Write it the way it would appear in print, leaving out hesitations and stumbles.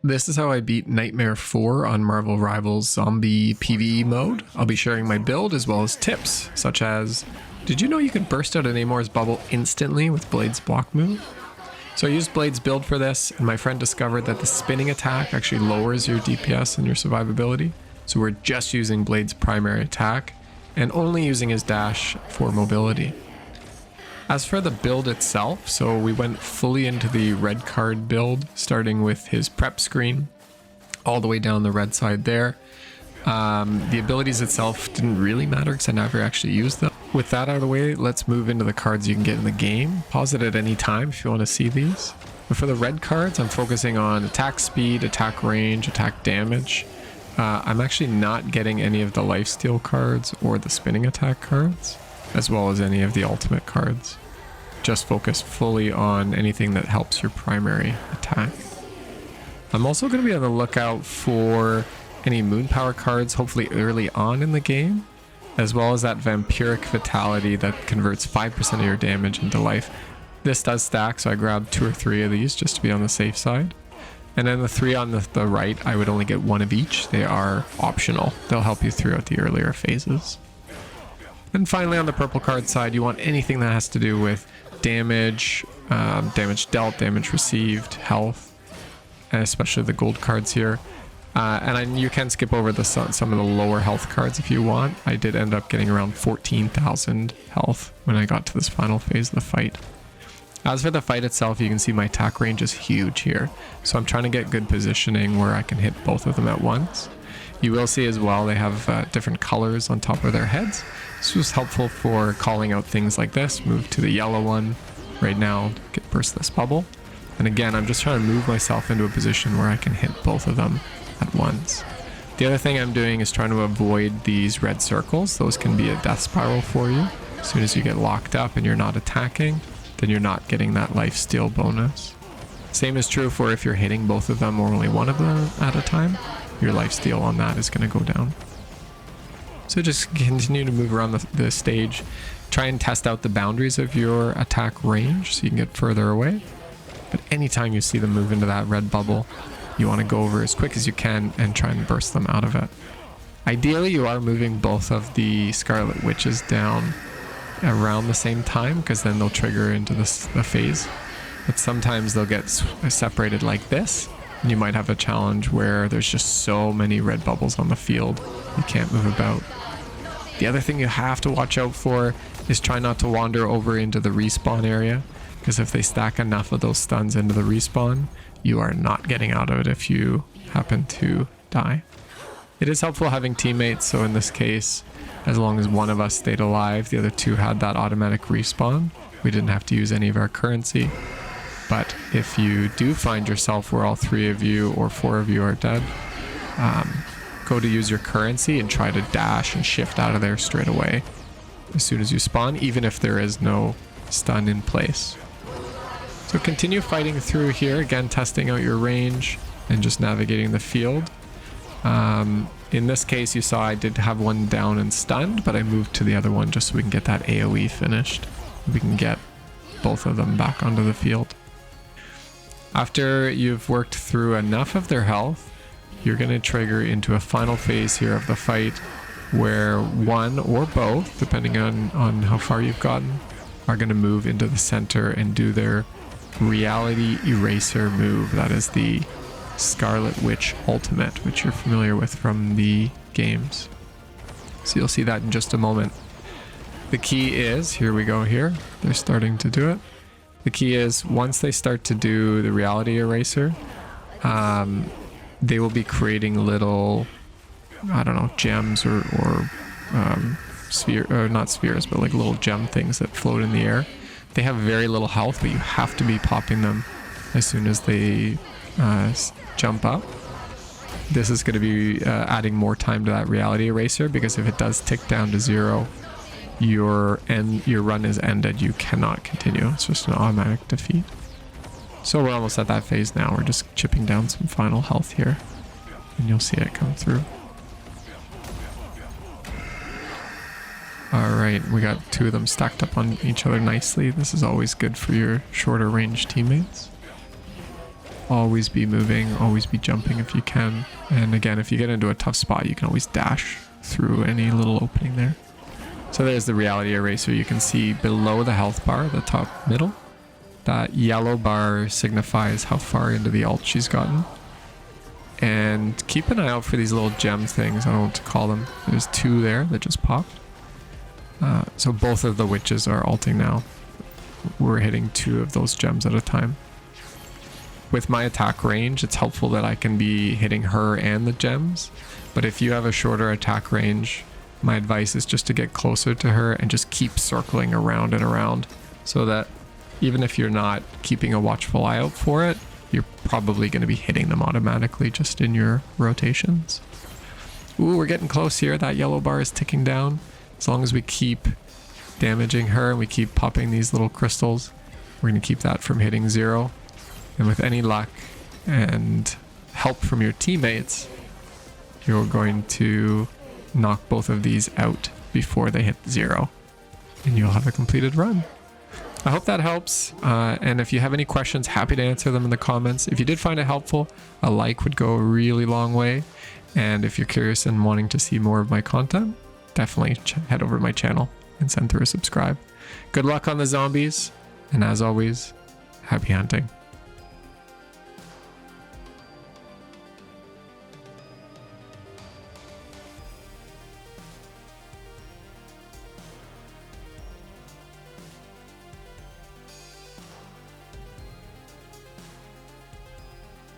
This is how I beat Nightmare 4 on Marvel Rivals Zombie PVE mode. I'll be sharing my build as well as tips, such as, did you know you can burst out an Amor's bubble instantly with Blade's block move? So I used Blade's build for this, and my friend discovered that the spinning attack actually lowers your DPS and your survivability. So we're just using Blade's primary attack, and only using his dash for mobility. As for the build itself, so we went fully into the red card build, starting with his prep screen, all the way down the red side there. The abilities itself didn't really matter because I never actually used them. With that out of the way, let's move into the cards you can get in the game. Pause it at any time if you want to see these. But for the red cards, I'm focusing on attack speed, attack range, attack damage. I'm actually not getting any of the lifesteal cards or the spinning attack cards, as well as any of the ultimate cards. Just focus fully on anything that helps your primary attack. I'm also going to be on the lookout for any moon power cards, hopefully early on in the game, as well as that vampiric vitality that converts 5% of your damage into life. This does stack, so I grabbed 2 or 3 of these just to be on the safe side. And then the 3 on the right, I would only get 1 of each. They are optional. They'll help you throughout the earlier phases. And finally, on the purple card side, you want anything that has to do with damage, damage dealt, damage received, health, and especially the gold cards here. You can skip over some of the lower health cards if you want. I did end up getting around 14,000 health when I got to this final phase of the fight. As for the fight itself, you can see my attack range is huge here. So I'm trying to get good positioning where I can hit both of them at once. You will see as well they have different colors on top of their heads. This was helpful for calling out things like this. Move to the yellow one right now, burst this bubble. And again, I'm just trying to move myself into a position where I can hit both of them at once. The other thing I'm doing is trying to avoid these red circles. Those can be a death spiral for you. As soon as you get locked up and you're not attacking, then you're not getting that lifesteal bonus. Same is true for if you're hitting both of them or only one of them at a time. Your lifesteal on that is going to go down. So just continue to move around the stage. Try and test out the boundaries of your attack range so you can get further away. But anytime you see them move into that red bubble, you want to go over as quick as you can and try and burst them out of it. Ideally, you are moving both of the Scarlet Witches down around the same time, because then they'll trigger into the phase. But sometimes they'll get separated like this, and you might have a challenge where there's just so many red bubbles on the field you can't move about. The other thing you have to watch out for is try not to wander over into the respawn area, because if they stack enough of those stuns into the respawn, you are not getting out of it if you happen to die. It is helpful having teammates, so in this case, as long as one of us stayed alive, the other 2 had that automatic respawn. We didn't have to use any of our currency. But if you do find yourself where all 3 of you or 4 of you are dead, go to use your currency and try to dash and shift out of there straight away as soon as you spawn, even if there is no stun in place. So continue fighting through here, again testing out your range and just navigating the field. In this case, you saw I did have one down and stunned, but I moved to the other one just so we can get that AoE finished. We can get both of them back onto the field. After you've worked through enough of their health, you're going to trigger into a final phase here of the fight where one or both, depending on how far you've gotten, are going to move into the center and do their reality eraser move. That is the Scarlet Witch ultimate, which you're familiar with from the games. So you'll see that in just a moment. The key is, here we go here, they're starting to do it. The key is, once they start to do the reality eraser, they will be creating little, I don't know, gems or not spheres, but like little gem things that float in the air. They have very little health, but you have to be popping them as soon as they jump up. This is going to be adding more time to that reality eraser, because if it does tick down to 0, your run is ended. You cannot continue. It's just an automatic defeat. So we're almost at that phase now. We're just chipping down some final health here, and you'll see it come through. Alright, we got 2 of them stacked up on each other nicely. This is always good for your shorter range teammates. always be moving, always be jumping if you can. And again, if you get into a tough spot, you can always dash through any little opening there. So there's the reality eraser. You can see below the health bar, the top middle, that yellow bar signifies how far into the ult she's gotten. And keep an eye out for these little gem things. I don't know what to call them. There's 2 there that just popped. So both of the witches are ulting now. We're hitting 2 of those gems at a time. With my attack range, it's helpful that I can be hitting her and the gems. But if you have a shorter attack range, my advice is just to get closer to her and just keep circling around and around, so that even if you're not keeping a watchful eye out for it, you're probably going to be hitting them automatically just in your rotations. Ooh, we're getting close here. That yellow bar is ticking down. As long as we keep damaging her and we keep popping these little crystals, we're going to keep that from hitting 0. And with any luck and help from your teammates, you're going to knock both of these out before they hit 0. And you'll have a completed run. I hope that helps. And if you have any questions, happy to answer them in the comments. If you did find it helpful, a like would go a really long way. And if you're curious and wanting to see more of my content, definitely head over to my channel and send through a subscribe. Good luck on the zombies. And as always, happy hunting.